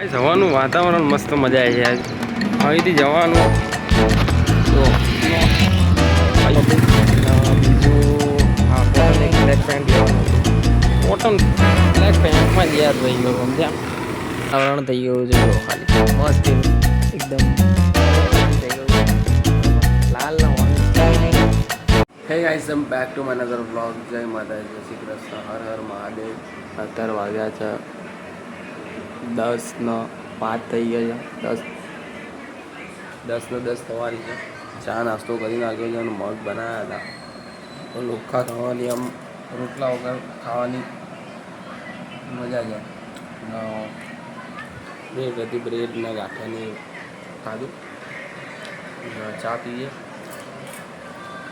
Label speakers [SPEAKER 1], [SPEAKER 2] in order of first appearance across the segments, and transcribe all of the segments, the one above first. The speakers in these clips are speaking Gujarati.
[SPEAKER 1] જવાનું વાતાવરણ મસ્ત મજા આવી છે. અહીંથી જવાનું તો બીજું હા કોટન એક બ્લેક પેન્ટ લેવાનું. કોટન બ્લેક પેન્ટમાં જ યાદ રહી ગયો સમજ્યા. વાતાવરણ થઈ ગયું છે જો ખાલી મસ્ત એકદમ થઈ ગયું લાલ hey guys I'm back to my another vlog. જય માતા જય શ્રી કૃષ્ણ હર હર મહાદેવ. અત્યારે વાગ્યા છે 10:05 થઈ ગયા છે. 10:10 થવાની છે. ચા નાસ્તો કરી નાખ્યો છે અને મગ બનાવ્યા હતા તો લોખા ખાવાની આમ રોટલા વગર ખાવાની મજા છે. બ્રેડ હતી બ્રેડના ગાંઠિયાની ખાધું. ચા પીએ.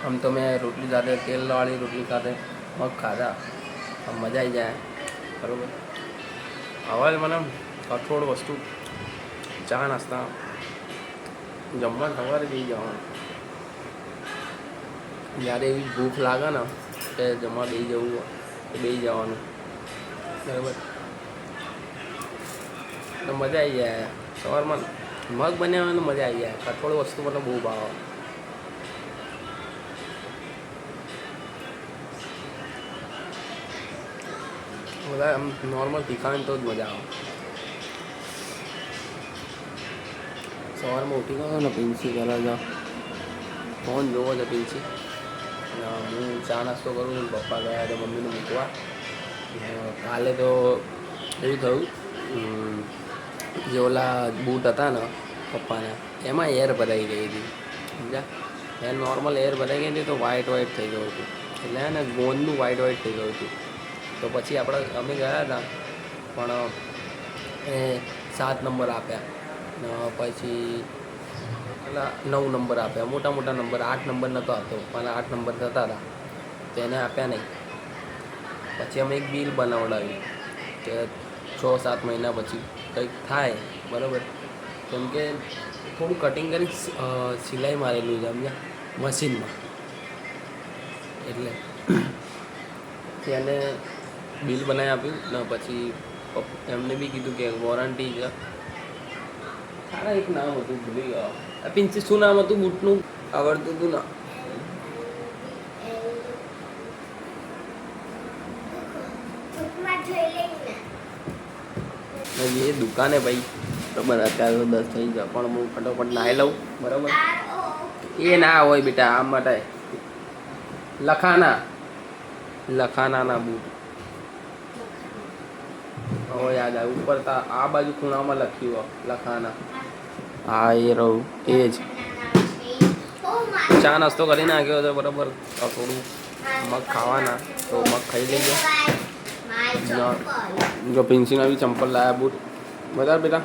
[SPEAKER 1] આમ તો મેં રોટલી સાથે તેલવાળી રોટલી સાથે મગ ખાધા આમ મજા આવી જાય બરાબર. હવે મને કઠોળ વસ્તુ ચા નાસ્તા જમવા સવારે જઈ જવાનું. જ્યારે એવી ભૂખ લાગે ને કે જમવા બેસી જવું હોય તો બેસી જવાનું બરાબર. તો મજા આવી જાય સવારમાં મગ બનાવવાનું મજા આવી જાય. કઠોળ વસ્તુ મને બહુ ભાવે. બધા આમ નોર્મલ તીખાણ તો જ મજા આવે. સવારમાં ઉઠી ગયો ને પિન્સી કરે છે ફોન જોવો છે પિન્સી. હું ચા નાસ્તો કરું છું. પપ્પા ગયા તો મમ્મીને મૂકવા. કાલે તો એવું થયું જે ઓલા બૂટ હતા ને પપ્પાના એમાં એર ભરાઈ ગઈ હતી સમજ્યા. નોર્મલ એર ભરાઈ ગઈ હતી તો વ્હાઇટ થઈ ગયું હતું. એટલે ને ગોંદનું વ્હાઇટ થઈ ગયું હતું. તો પછી અમે ગયા હતા પણ એ 7 નંબર આપ્યા પછી પેલા 9 નંબર આપ્યા. મોટા નંબર 8 નંબર નહોતો આપતો પણ 8 નંબર થતા હતા તો એને આપ્યા નહીં. પછી અમે એક બિલ બનાવડાવ્યું કે 6-7 મહિના પછી કંઈક થાય બરાબર. કેમ કે થોડું કટિંગ કરી સિલાઈ મારેલું છે સમજ્યા મશીનમાં. એટલે એને બિલ બનાવી આપ્યું ને પછી એમને બી કીધું કે વોરંટી છે. સારા એક નામ હતું ભૂલી ગયો. પિન્સી શું નામ હતું બૂટનું આવડતું હતું ના? એ દુકાને ભાઈ બરાબર. અત્યારે તો 10 થઈ જાય પણ હું ફટાફટ નાહી લઉં બરાબર. એ ના હોય બેટા આમ માટે લખાનાના બૂટ. હવે યાદ આવે ઉપર આ બાજુ ખૂણામાં લખ્યું લખાના. હા એ રહું એ જ. ચા નાસ્તો કરી નાખ્યો હતો બરાબર. થોડું મગ ખાવાના તો મગ ખાઈ લઈએ. જો પિન્સીના બી ચંપલ લાયા બૂટ બધા બેટા.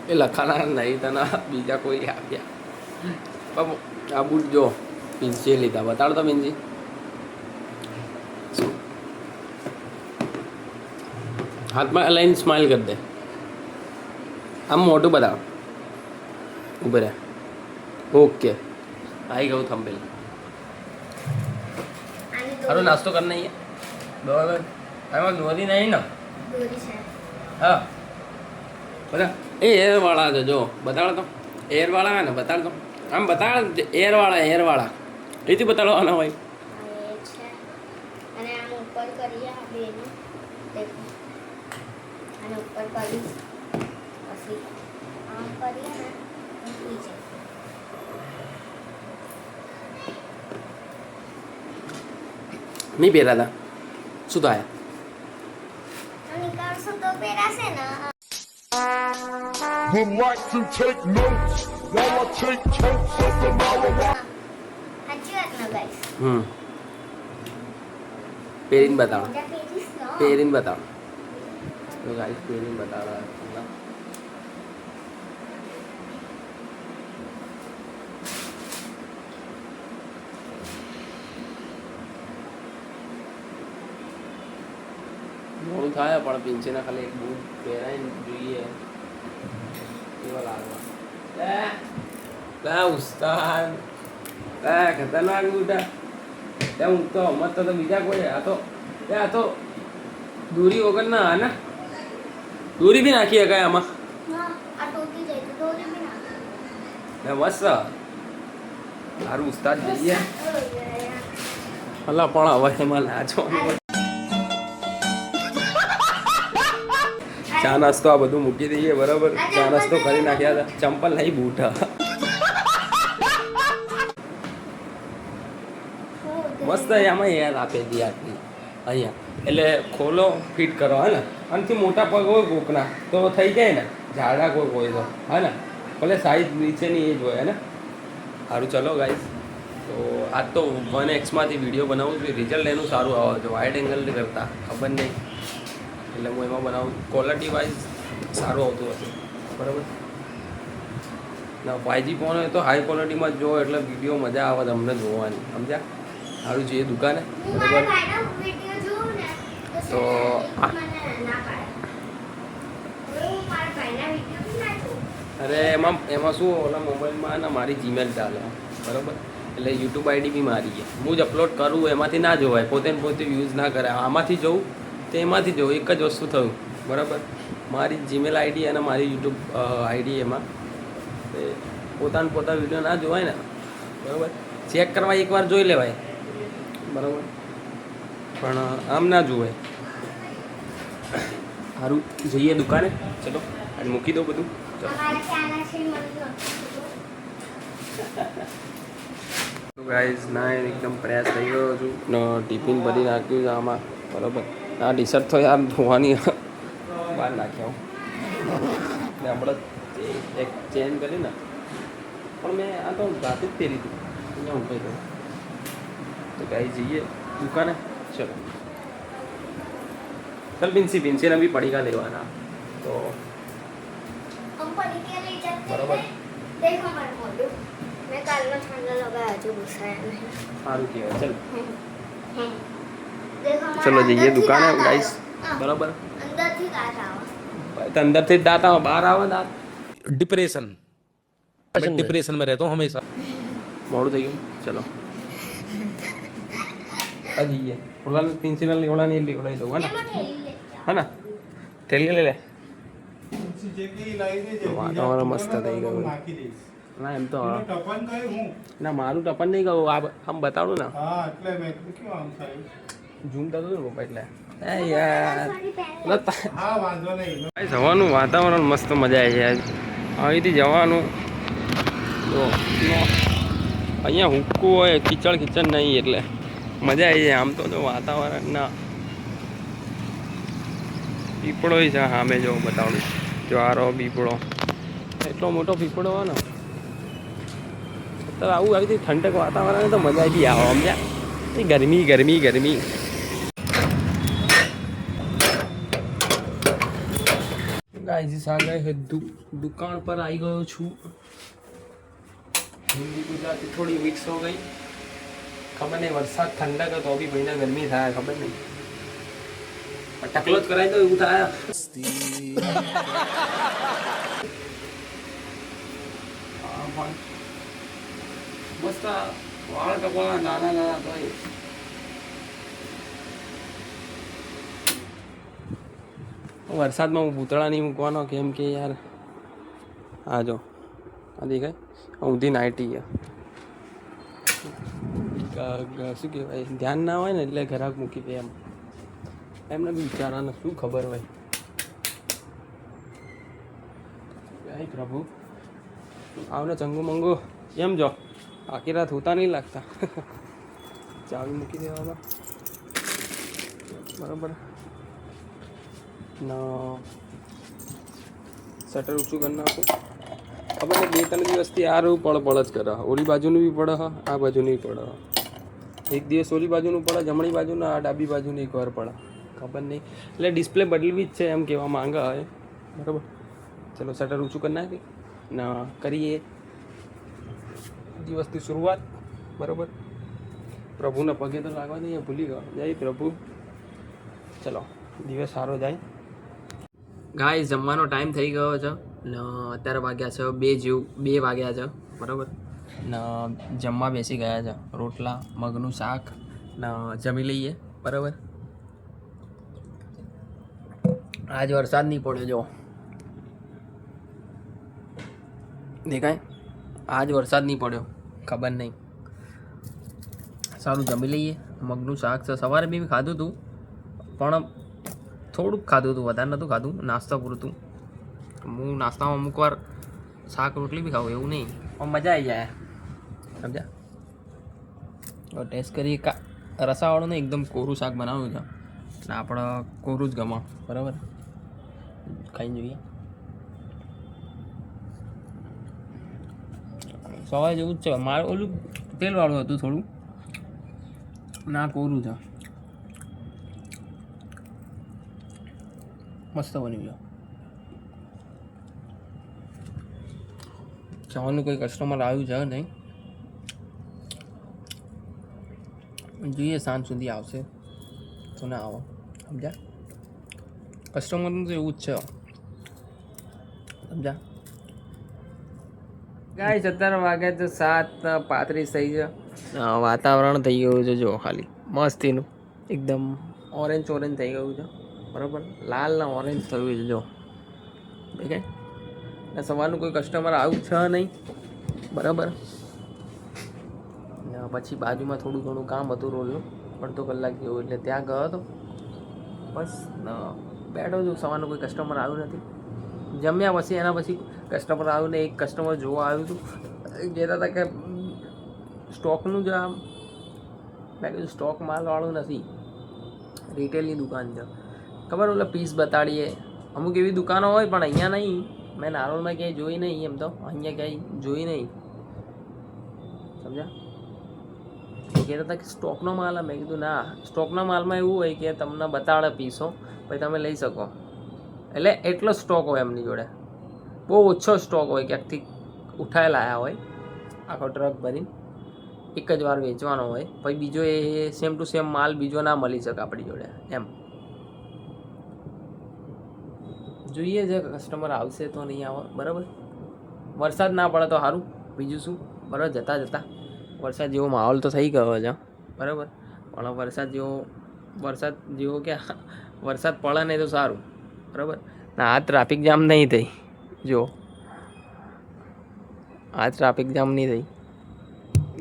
[SPEAKER 1] એ લખાના નહીં તને બીજા કોઈ આપ્યા. બાબુ આ બૂટ જો પિન્સીએ લીધા. બતાડો તો પિન્સી. હાથમાં લઈને સ્માઇલ કરી દે. આમ મોટું બતાવો. ઉભે રહે. ઓકે આવી ગયું થંબેલ. સારું નાસ્તો કરી નહીં બરાબર. એમાં દોરી નહીં ને? હા બધા એ એરવાળા છે જો બતાડો તો. એરવાળા ને બતાડો તો. આમ બતાડ એરવાળા એથી બતાડવાના હોય.
[SPEAKER 2] અને આમ ઉપર કરીએ આ બેનું દેખો. અને ઉપર કરી પછી આમ કરીએ ને નીચે.
[SPEAKER 1] નહીં પહેરા હતા શું થાય?
[SPEAKER 2] નીકળશો તો પહેરાશે ને.
[SPEAKER 3] Would like to take notes while I take totes of the marijuana.
[SPEAKER 2] સાચી વાત ને ગાઈસ.
[SPEAKER 1] પહેરીને બતાવો.
[SPEAKER 2] પહેરીશ ને.
[SPEAKER 1] પહેરીને બતાવો તો ગાઈસ પહેરીને બતાવો. મોડું થાય પણ પિન્સીને ખાલી એક બૂટ પહેરાઈને જોઈએ કેવા લાગવા. ઉસ્તાદ ખતરનાક બૂટા ત્યાં હું તો મત તો બીજા કોઈ આ તો દોરી વગર ના હા ને દોરી બી નાખી શકાય આમાં
[SPEAKER 2] હા આ ટોકી જાય તો દોરી બી નાખો
[SPEAKER 1] મસ્ત સારું ઉસ્તાદ જઈએ અલા પણ હવે એમાં નાચો ચા નાસ્તો આ બધું મૂકી દઈએ બરાબર ચા નાસ્તો કરી નાખ્યા હતા ચંપલ નહીં બૂટ મસ્ત આમાં યાદ આપે દી આટલી અહીંયા એટલે ખોલો ફિટ કરો હે ને આનાથી મોટા પગ હોય કોકના તો થઈ જાય ને ઝાડા કોઈ હોય તો હે ને ભલે સાઈઝ નીચેની એ જ હોય હે ને સારું ચલો ગાઈસ તો આજ તો 1x વિડીયો બનાવું છું રિઝલ્ટ એનું સારું આવે છે વાઇડ એંગલ કરતા ખબર નહીં એટલે હું એમાં બનાવું ક્વોલિટી વાઇઝ સારું આવતું હશે બરાબર ના 5G ફોન હોય તો હાઈ ક્વોલિટીમાં જ જોવો એટલે વિડીયો મજા આવે તમને જોવાની સમજ્યા સારું જોઈએ દુકાને બરાબર તો અરે એમાં શું ઓલા મોબાઈલમાં ને મારી જીમેલ ચાલે બરાબર એટલે યુટ્યુબ આઈડી બી મારી છે હું જ અપલોડ કરું એમાંથી ના જોવાય પોતે યુઝ ના કરે આમાંથી જોઉં તો એમાંથી જોઉં એક જ વસ્તુ થયું બરાબર મારી જીમેલ આઈડી અને મારી યુટ્યુબ આઈડી એમાં પોતા વિડીયો ના જોવાય ને બરાબર ચેક કરવા એકવાર જોઈ લેવાય બરાબર પણ આમ ના જોવાય સારું જઈએ દુકાને ચલો અને મૂકી દો બધું ગાઈઝ ના એકદમ પ્રયાસ થઈ ગયો છું ને ટિફિન ભરી નાખ્યું છે આમાં બરાબર આ ટી શર્ટ તો યાર ધોવાની બહાર નાખ્યા ને હમણાં એક ચેન્જ કરી ને પણ મેં આ તો રાતે જ પહેરી હતી અહીંયા ઊંઘાઈ ગયો તો ગાઈ જઈએ દુકાને ચલો ચાલ પિન્સીને બી પડીકા લેવાના તો બરાબર સારું કહેવાય ચલ ચલો જઈએ દુકાને ગાઈસ બરાબર અંદરથી દાંત આવે બહાર આવે દાંત
[SPEAKER 4] डिप्रेशन मैं डिप्रेशन में रहता हूँ हमेशा
[SPEAKER 1] મોડું થઈ ગયું ચલો આ જઈએ ઓલા પ્રિન્સિપલ ઓલાની લીવડાવી દઉં હે ને થેલી લઈ લે વાતાવરણ મસ્ત થઈ ગયું ના એમ તો ના મારું ટપન નહીં કહું આમ બતાડું ને ઝૂમ થતું ને એટલે યાર જવાનું વાતાવરણ મસ્ત મજા આવી જાય અહીંથી જવાનું તો અહીંયા હુક્કું હોય કિચડ નહીં એટલે મજા આવી જાય આમ તો જો વાતાવરણના પીપળો છે સામે જો બતાવડું જ્વારો પીપળો એટલો મોટો પીપળો હોય ને તો આવું આવી ઠંડક વાતાવરણ તો મજા બી આવે સમજ્યા એ ગરમી ગાઈસ આ ગઈ દુકાન પર આવી ગયો છું હિન્દી ગુજરાતી થોડી મિક્સ હો ગઈ ખબર નહીં વરસાદ ઠંડક તો બી ભાઈને ગરમી થાય ખબર નહીં ટકલો જ કરાવી દો એવું થાય મસ્ત વાળ કપડા નાના તો વરસાદમાં હું પૂતળા નહીં મૂકવાનો કેમ કે યાર આ જો આ દેખાય ઊંધી નાઇટી શું કહેવાય ધ્યાન ના હોય ને એટલે ઘરાક મૂકી દે એમને બી વિચારાને શું ખબર હોય આય પ્રભુ આવને ચંગુ મંગુ એમ જો આખી રાત હોતા નહીં લાગતા ચાવી મૂકી દેવામાં બરાબર ના શટર ઊંચું કરી નાખું ખબર નહીં 2-3 દિવસથી આ રહ્યું પળ જ કરે ઓલી બાજુનું બી પડે આ બાજુનું બી પડે એક દિવસ ઓલી બાજુનું પડે જમણી બાજુનું આ ડાબી બાજુનું એકવાર પડે ખબર નહીં એટલે ડિસ્પ્લે બદલવી જ છે એમ કહેવા માંગે હવે બરાબર ચલો શટર ઊંચું કરી નાખી ના કરીએ દિવસથી શરૂઆત બરાબર પ્રભુના પગે તો લાગવા નહીં ભૂલી ગયો જય પ્રભુ ચલો દિવસ સારો જાય ગાઈસ જમવાનો ટાઈમ થઈ ગયો છે ને અત્યારે વાગ્યા છે 2 વાગ્યા છે બરાબર ને જમવા બેસી ગયા છે રોટલા મગનું શાક ને જમી લઈએ બરાબર. આજ વરસાદ નહીં પડ્યો જો દેખાય, આજ વરસાદ નહીં પડ્યો ખબર નહીં. સારું જમી લઈએ. મગનું શાક છે, સવારે બી ખાધું હતું પણ થોડુંક ખાધું હતું, વધારે નહોતું ખાધું, નાસ્તા પૂરતું. હું નાસ્તામાં અમુક વાર શાક રોટલી બી ખાવું એવું નહીં, પણ મજા આવી જાય સમજ્યા. ટેસ્ટ કરીએ રસાવાળું ને એકદમ કોરું શાક બનાવ્યું છે ને આપણે કોરું જ ગમો બરાબર. ખાઈને જોઈએ. સવારે જેવું જ છે. મારું ઓલું તેલવાળું હતું થોડું, ના કોરું છે. મસ્ત બની ગયો. જવાનું કોઈ કસ્ટમર આવ્યું છે નહીં, જોઈએ સાંજ સુધી આવશે તો ના આવો સમજ્યા. કસ્ટમરનું તો એવું જ છે સમજ્યા. ગાઈસ અત્યારે વાગ્યા છે 7:35 થઈ છે. વાતાવરણ થઈ ગયું છે જો ખાલી મસ્તીનું, એકદમ ઓરેન્જ થઈ ગયું છે બરાબર. લાલ ને ઓરેન્જ થયું છે જો દેખાય. ને સવારનું કોઈ કસ્ટમર આવ્યું છે નહીં બરાબર. પછી બાજુમાં થોડું ઘણું કામ હતું રોલનું, અડધો કલાક જેવું, એટલે ત્યાં ગયો હતો. બસ બેઠો છું. સવારનું કોઈ કસ્ટમર આવ્યું નથી. જમ્યા પછી એના પછી કસ્ટમર આવ્યું ને એક કસ્ટમર જોવા આવ્યું હતું. કહેતા હતા કે સ્ટોકનું જ આમ, મેં કીધું સ્ટોક માલવાળું નથી, રિટેલની દુકાન છે ખબર. ઓલા પીસ બતાડીએ અમુક એવી દુકાનો હોય પણ અહીંયા નહીં. મેં નારોલમાં ક્યાંય જોઈ નહીં, એમ તો અહીંયા ક્યાંય જોઈ નહીં સમજ્યા. એ કહેતા હતા કે સ્ટોકનો માલ. મેં કીધું ના, સ્ટોકના માલમાં એવું હોય કે તમને બતાડે પીસો પછી તમે લઈ શકો. એટલે એટલો સ્ટોક હોય એમની જોડે, બહુ ઓછો સ્ટોક હોય, ક્યાંકથી ઉઠાયેલા આવ્યા હોય આખો ટ્રક ભરીને, એક જ વાર વેચવાનો હોય. પછી બીજો એ સેમ ટુ સેમ માલ બીજો ના મળી શકે આપણી જોડે એમ. જોઈએ છે કસ્ટમર આવશે તો નહીં આવે બરાબર. વરસાદ ના પડે તો સારું, બીજું શું બરાબર. જતાં વરસાદ જેવો માહોલ તો થઈ ગયો છે બરાબર. પણ વરસાદ જેવો કે વરસાદ પડે નહીં તો સારું બરાબર. ના આ ટ્રાફિક જામ નહીં થઈ જો, આ ટ્રાફિક જામ નહીં થઈ.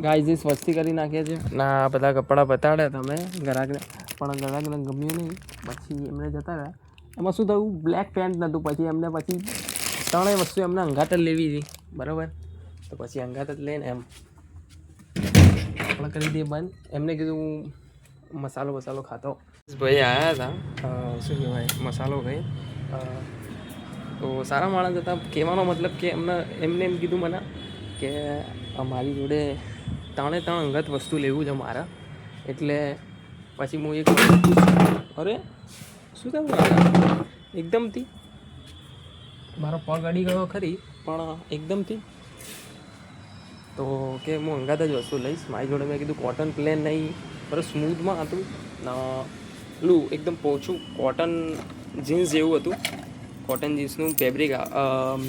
[SPEAKER 1] ગાઈઝ વસ્તી કરી નાખીએ છે ના. બધા કપડાં બતાડ્યા તમે ગ્રાહકને, પણ ગ્રાહકને ગમ્યું નહીં. પછી એમને જતા રહ્યા. એમાં શું થયું, બ્લેક પેન્ટ નહોતું. પછી એમને ત્રણેય વસ્તુ એમને અંગાત જ લેવી હતી બરાબર. તો પછી અંગાત જ લઈને એમ આપણે કરી દઈએ બંધ. એમને કીધું હું મસાલો ખાતો. ભાઈ આવ્યા હતા શું કહેવાય મસાલો ખાઈ. તો સારા માણસ હતા. કહેવાનો મતલબ કે એમને એમ કીધું મને કે મારી જોડે 3 અંગત વસ્તુ લેવું છે મારા. એટલે પછી હું એક અરે શું થયું એકદમથી મારો પગ અડી ગયો ખરી, પણ એકદમથી તો કે હું અંગાત જ વસ્તુ લઈશ. મારી જોડે મેં કીધું કોટન પ્લેન નહીં, બરાબર સ્મૂથમાં હતું પેલું એકદમ પોચું કોટન જીન્સ જેવું હતું. કોટન જીન્સનું ફેબ્રિક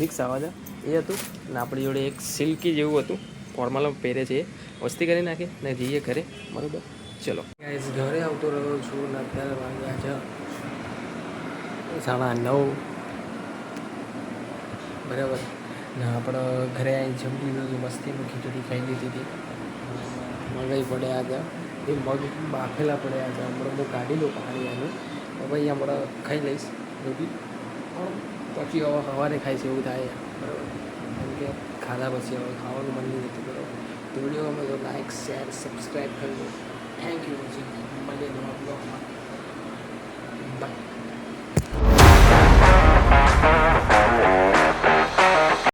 [SPEAKER 1] મિક્સ આવે છે એ હતું. ને આપણી જોડે એક સિલ્કી જેવું હતું, ફોર્મલ પહેરે છે એ. વસ્તી કરી નાખી ને જઈએ ઘરે બરાબર. ચલો ગાઈસ ઘરે આવતો રહ્યો છું ને અત્યારે વાગ્યા છે 9:30 બરાબર. ને આપણે ઘરે આવી જમી લીધું, મસ્તીનું ખીચડી ખાઈ લીધી હતી. મગાઈ પડ્યા હતા એ મગ બાફેલા પડ્યા હતા. હમણાં હું કાઢી લઉં પાણી એનું તો ભાઈ હમણાં ખાઈ લઈશ રોટી. પણ પછી હવે સવારે ખાઈશ એવું થાય બરાબર. કેમ કે ખાધા પછી હવે ખાવાનું મન નહીં થતું બરાબર. વિડીયો ગમે તો લાઈક શેર સબસ્ક્રાઈબ કરજો. Thank you. પછી મળીએ નવા બ્લોગમાં.